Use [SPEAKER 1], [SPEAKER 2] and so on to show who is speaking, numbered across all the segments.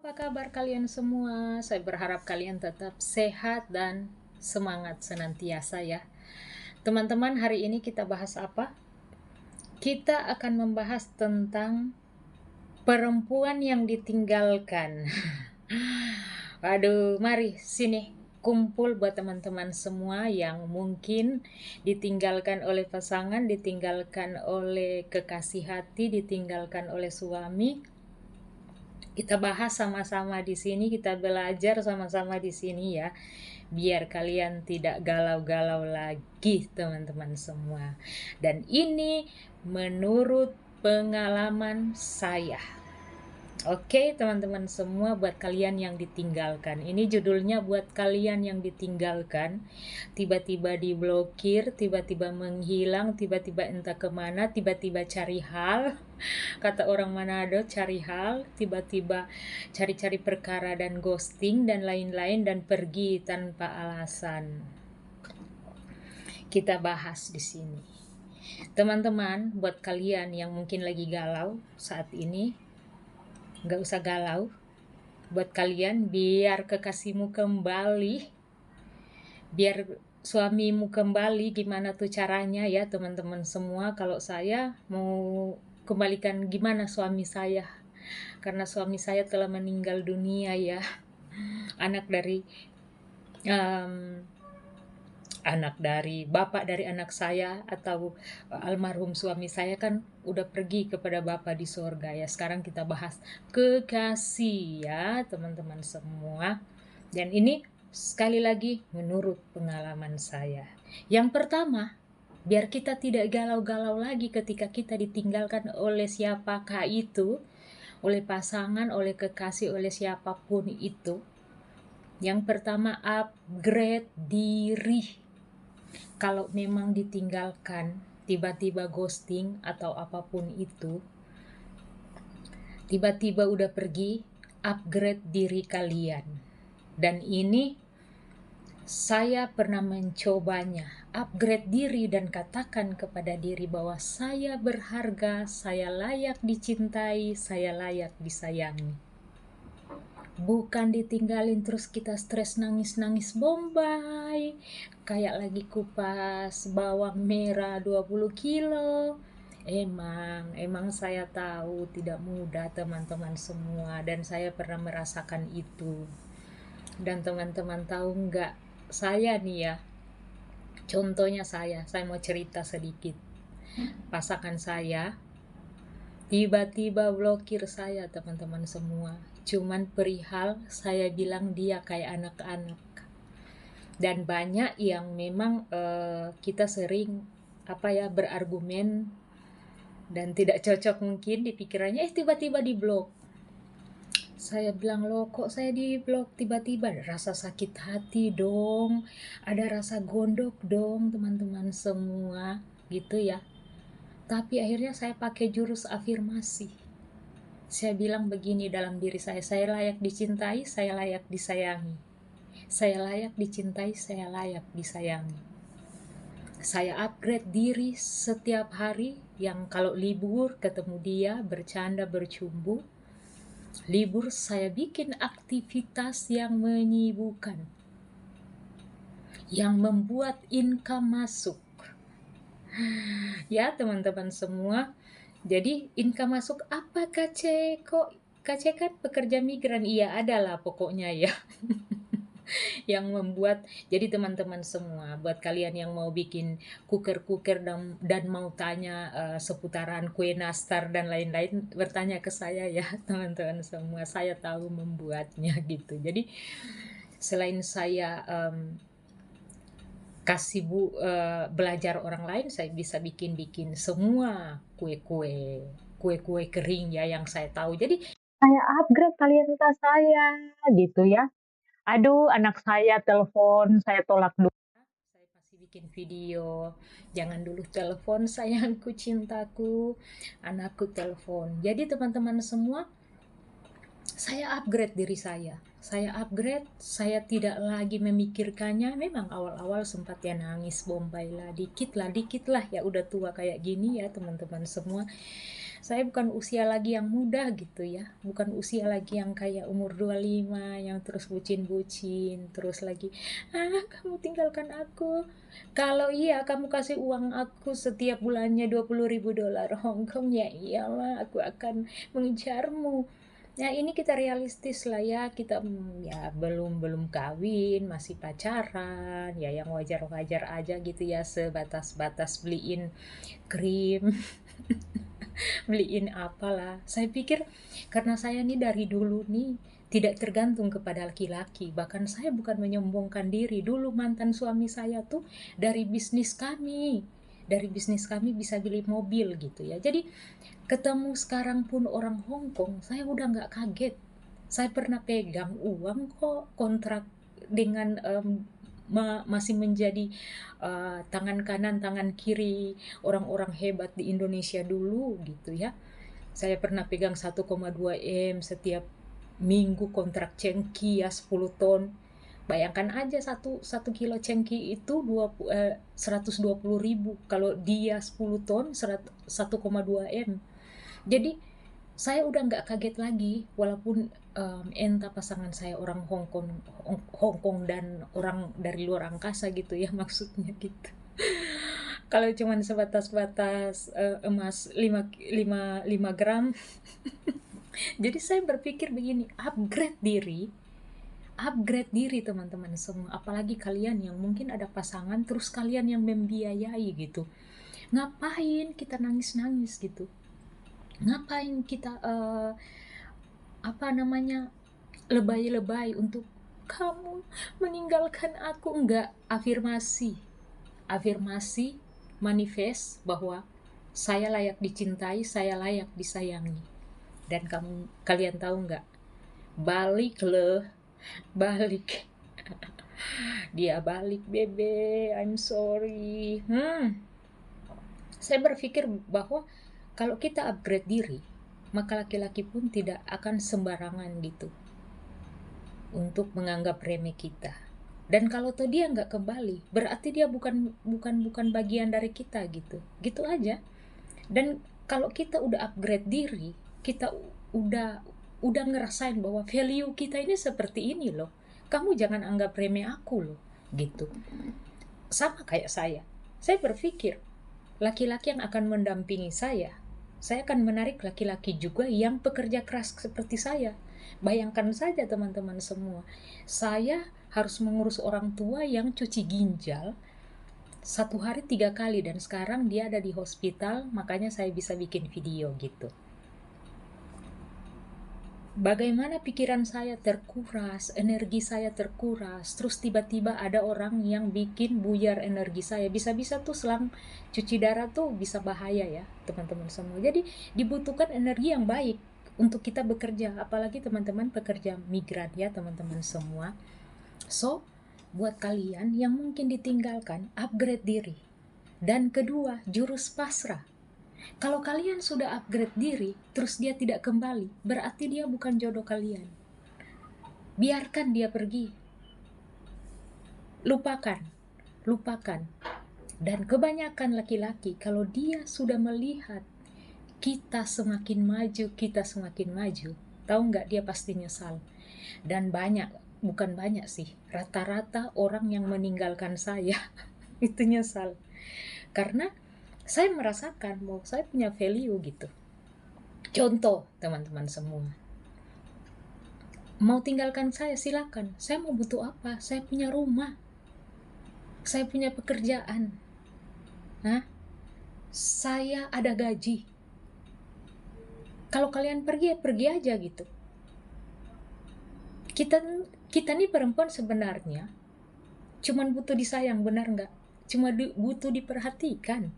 [SPEAKER 1] Apa kabar kalian semua? Saya berharap kalian tetap sehat dan semangat senantiasa ya. Teman-teman, hari ini kita bahas apa? Kita akan membahas tentang perempuan yang ditinggalkan. Aduh, mari sini kumpul buat teman-teman semua yang mungkin ditinggalkan oleh pasangan, ditinggalkan oleh kekasih hati, ditinggalkan oleh suami. Kita bahas sama-sama di sini, kita belajar sama-sama di sini ya, biar kalian tidak galau-galau lagi teman-teman semua. Dan ini menurut pengalaman saya. Oke teman-teman semua, buat kalian yang ditinggalkan. Ini judulnya buat kalian yang ditinggalkan. Tiba-tiba diblokir, tiba-tiba menghilang, tiba-tiba entah kemana, tiba-tiba cari hal. Kata orang Manado, cari hal, tiba-tiba cari-cari perkara dan ghosting dan lain-lain dan pergi tanpa alasan. Kita bahas di sini. Teman-teman, buat kalian yang mungkin lagi galau saat ini, nggak usah galau. Buat kalian, biar kekasihmu kembali, biar suamimu kembali, gimana tuh caranya ya teman-teman semua. Kalau saya mau kembalikan gimana suami saya, karena suami saya telah meninggal dunia ya. Anak dari bapak dari anak saya atau almarhum suami saya kan udah pergi kepada Bapa di sorga ya. Sekarang kita bahas kekasih ya teman-teman semua. Dan ini sekali lagi menurut pengalaman saya. Yang pertama, biar kita tidak galau-galau lagi ketika kita ditinggalkan oleh siapakah itu, oleh pasangan, oleh kekasih, oleh siapapun itu. Yang pertama, upgrade diri. Kalau memang ditinggalkan, tiba-tiba ghosting atau apapun itu, tiba-tiba udah pergi, upgrade diri kalian. Dan ini saya pernah mencobanya. Upgrade diri dan katakan kepada diri bahwa saya berharga, saya layak dicintai, saya layak disayangi. Bukan ditinggalin terus kita stres nangis-nangis bombay, kayak lagi kupas bawang merah 20 kilo. Emang saya tahu tidak mudah teman-teman semua, dan saya pernah merasakan itu. Dan teman-teman tahu nggak, saya nih ya, contohnya saya mau cerita sedikit. Pasangan saya tiba-tiba blokir saya teman-teman semua. Cuman perihal saya bilang dia kayak anak-anak. Dan banyak yang memang kita sering berargumen dan tidak cocok mungkin di pikirannya, tiba-tiba diblok. Saya bilang, loh kok saya diblok tiba-tiba? Rasa sakit hati dong, ada rasa gondok dong teman-teman semua, gitu ya. Tapi akhirnya saya pakai jurus afirmasi. Saya bilang begini dalam diri saya layak dicintai, saya layak disayangi. Saya layak dicintai, saya layak disayangi. Saya upgrade diri setiap hari, yang kalau libur ketemu dia, bercanda, bercumbu. Libur saya bikin aktivitas yang menyibukkan, yang membuat income masuk. Ya teman-teman semua, jadi income masuk apa KC? Kok KC kan pekerja migran? Iya adalah pokoknya ya. Yang membuat, jadi teman-teman semua, buat kalian yang mau bikin kuker-kuker dan mau tanya seputaran kue nastar dan lain-lain, bertanya ke saya ya teman-teman semua, saya tahu membuatnya gitu. Jadi selain saya belajar orang lain, saya bisa bikin semua kue-kue kering ya yang saya tahu. Jadi saya upgrade talenta saya gitu ya. Aduh, anak saya telepon, saya tolak dulu. Saya pasti bikin video. Jangan dulu telepon sayangku, cintaku. Anakku telepon. Jadi teman-teman semua, saya upgrade diri saya. Saya upgrade, saya tidak lagi memikirkannya. Memang awal-awal sempat ya nangis bombay lah, dikit lah. Ya udah tua kayak gini ya teman-teman semua. Saya bukan usia lagi yang muda gitu ya, bukan usia lagi yang kayak umur 25 yang terus bucin-bucin, terus lagi, kamu tinggalkan aku. Kalau iya kamu kasih uang aku setiap bulannya $20.000 Hong Kong, ya iyalah aku akan mengejarmu. Nah ini kita realistis lah ya, kita ya belum belum kawin, masih pacaran, ya yang wajar-wajar aja gitu ya, sebatas-batas beliin krim, beliin apalah. Saya pikir karena saya nih dari dulu nih tidak tergantung kepada laki-laki. Bahkan saya bukan menyombongkan diri. Dulu mantan suami saya tuh dari bisnis kami. Dari bisnis kami bisa beli mobil gitu ya. Jadi ketemu sekarang pun orang Hong Kong, saya udah nggak kaget. Saya pernah pegang uang kok, kontrak dengan masih menjadi tangan kanan tangan kiri orang-orang hebat di Indonesia dulu gitu ya. Saya pernah pegang 1,2 M setiap minggu, kontrak cengki ya 10 ton. Bayangkan aja satu kilo cengki itu 120.000, kalau dia 10 ton 1,2 M. Jadi saya udah nggak kaget lagi, walaupun entah pasangan saya orang Hong Kong dan orang dari luar angkasa gitu ya maksudnya gitu. Kalau cuman sebatas-batas emas 5 gram. Jadi saya berpikir begini, upgrade diri teman-teman semua, apalagi kalian yang mungkin ada pasangan terus kalian yang membiayai gitu. Ngapain kita nangis-nangis gitu? Ngapain kita apa namanya, lebay-lebay untuk kamu meninggalkan aku? Enggak, afirmasi manifest bahwa saya layak dicintai, saya layak disayangi. Dan kalian tahu nggak, balik loh, balik. Dia balik, bebe, I'm sorry. Saya berpikir bahwa kalau kita upgrade diri, maka laki-laki pun tidak akan sembarangan gitu untuk menganggap remeh kita. Dan kalau tuh dia nggak kembali, berarti dia bukan bagian dari kita gitu. Gitu aja. Dan kalau kita udah upgrade diri, kita udah ngerasain bahwa value kita ini seperti ini loh. Kamu jangan anggap remeh aku loh, gitu. Sama kayak saya. Saya berpikir laki-laki yang akan mendampingi saya akan menarik laki-laki juga yang pekerja keras seperti saya. Bayangkan saja teman-teman semua, saya harus mengurus orang tua yang cuci ginjal 1 hari 3 kali, dan sekarang dia ada di hospital, makanya saya bisa bikin video gitu. Bagaimana pikiran saya terkuras, energi saya terkuras, terus tiba-tiba ada orang yang bikin buyar energi saya. Bisa-bisa tuh selang cuci darah tuh bisa bahaya ya teman-teman semua. Jadi dibutuhkan energi yang baik untuk kita bekerja, apalagi teman-teman pekerja migran ya teman-teman semua. So, buat kalian yang mungkin ditinggalkan, upgrade diri. Dan kedua, jurus pasrah. Kalau kalian sudah upgrade diri, terus dia tidak kembali, berarti dia bukan jodoh kalian. Biarkan dia pergi. Lupakan. Dan kebanyakan laki-laki, kalau dia sudah melihat kita semakin maju, tahu nggak, dia pasti nyesal. Dan bukan banyak sih, rata-rata orang yang meninggalkan saya itu nyesal. Karena saya merasakan bahwa saya punya value gitu. Contoh teman-teman semua, mau tinggalkan saya silakan. Saya mau butuh apa? Saya punya rumah, saya punya pekerjaan, saya ada gaji. Kalau kalian pergi, ya pergi aja gitu. Kita nih perempuan sebenarnya cuman butuh disayang, benar nggak? Cuma butuh diperhatikan.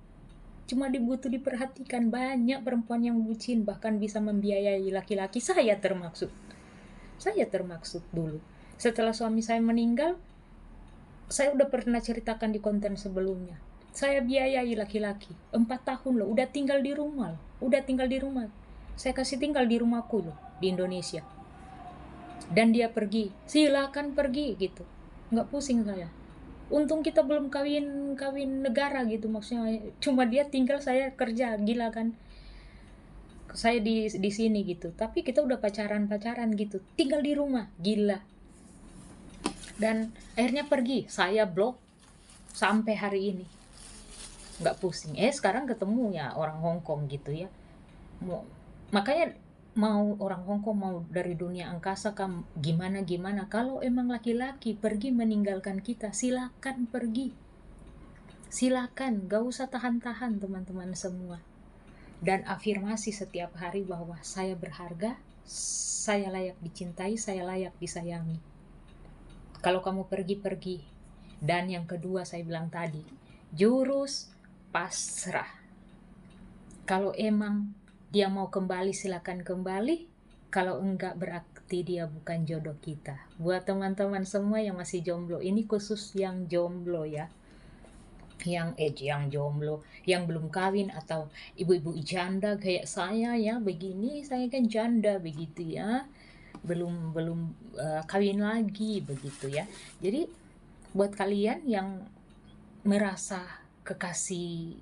[SPEAKER 1] Banyak perempuan yang bucin, bahkan bisa membiayai laki-laki. Saya termaksud dulu. Setelah suami saya meninggal, saya udah pernah ceritakan di konten sebelumnya, saya biayai laki-laki 4 tahun loh, udah tinggal di rumah. Saya kasih tinggal di rumahku loh di Indonesia. Dan dia pergi, silakan pergi gitu, nggak pusing saya. Untung kita belum kawin negara gitu, maksudnya cuma dia tinggal saya kerja, gila kan. saya di sini gitu, tapi kita udah pacaran gitu, tinggal di rumah, gila. Dan akhirnya pergi, saya blok sampai hari ini, nggak pusing. Sekarang ketemu ya orang Hong Kong gitu ya. Makanya mau orang Hong Kong, mau dari dunia angkasa kan gimana gimana, kalau emang laki-laki pergi meninggalkan kita, silakan pergi, silakan, gak usah tahan-tahan teman-teman semua. Dan afirmasi setiap hari bahwa saya berharga, saya layak dicintai, saya layak disayangi. Kalau kamu pergi. Dan yang kedua saya bilang tadi, jurus pasrah. Kalau emang dia mau kembali, silakan kembali. Kalau enggak, berarti dia bukan jodoh kita. Buat teman-teman semua yang masih jomblo, ini khusus yang jomblo ya. Yang jomblo, yang belum kawin, atau ibu-ibu janda kayak saya ya, begini, saya kan janda begitu ya. Belum kawin lagi begitu ya. Jadi buat kalian yang merasa kekasih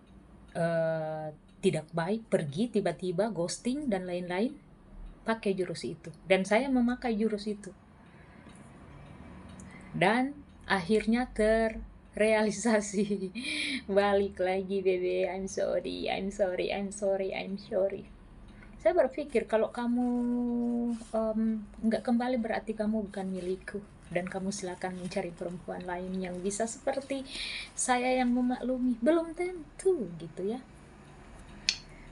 [SPEAKER 1] tidak baik, pergi tiba-tiba, ghosting dan lain-lain, pakai jurus itu. Dan saya memakai jurus itu. Dan akhirnya terrealisasi. Balik lagi, bebe, I'm sorry. Saya berpikir kalau kamu nggak kembali, berarti kamu bukan milikku. Dan kamu silakan mencari perempuan lain yang bisa seperti saya yang memaklumi. Belum tentu gitu ya.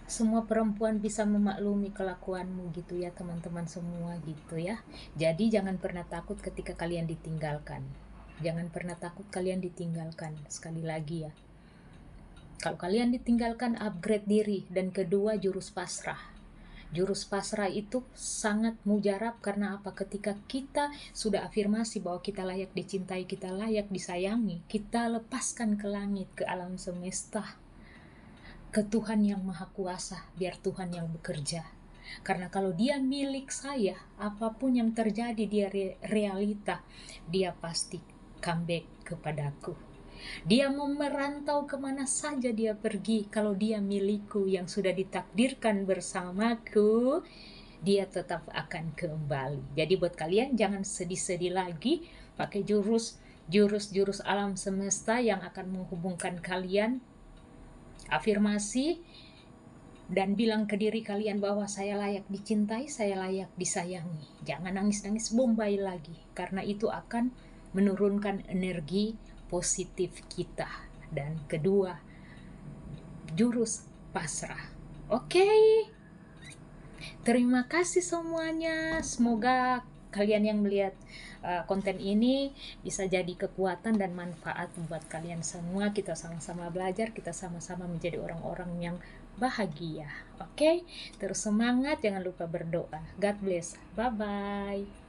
[SPEAKER 1] Semua perempuan bisa memaklumi kelakuanmu gitu ya teman-teman semua gitu ya. Jadi jangan pernah takut ketika kalian ditinggalkan. Jangan pernah takut kalian ditinggalkan. Sekali lagi ya. Kalau kalian ditinggalkan, upgrade diri. Dan kedua, jurus pasrah. Jurus pasrah itu sangat mujarab karena apa? Ketika kita sudah afirmasi bahwa kita layak dicintai, kita layak disayangi, kita lepaskan ke langit, ke alam semesta, ke Tuhan yang Maha Kuasa, biar Tuhan yang bekerja. Karena kalau dia milik saya, apapun yang terjadi dia realita, dia pasti comeback kepadaku. Dia mau merantau kemana saja dia pergi, kalau dia milikku yang sudah ditakdirkan bersamaku, dia tetap akan kembali. Jadi buat kalian jangan sedih-sedih lagi, pakai jurus alam semesta yang akan menghubungkan kalian. Afirmasi dan bilang ke diri kalian bahwa saya layak dicintai, saya layak disayangi. Jangan nangis-nangis bombay lagi, karena itu akan menurunkan energi positif kita. Dan kedua, jurus pasrah. Oke. Terima kasih semuanya. Semoga kalian yang melihat konten ini bisa jadi kekuatan dan manfaat buat kalian semua. Kita sama-sama belajar, kita sama-sama menjadi orang-orang yang bahagia. Oke? Terus semangat, jangan lupa berdoa. God bless. Bye-bye.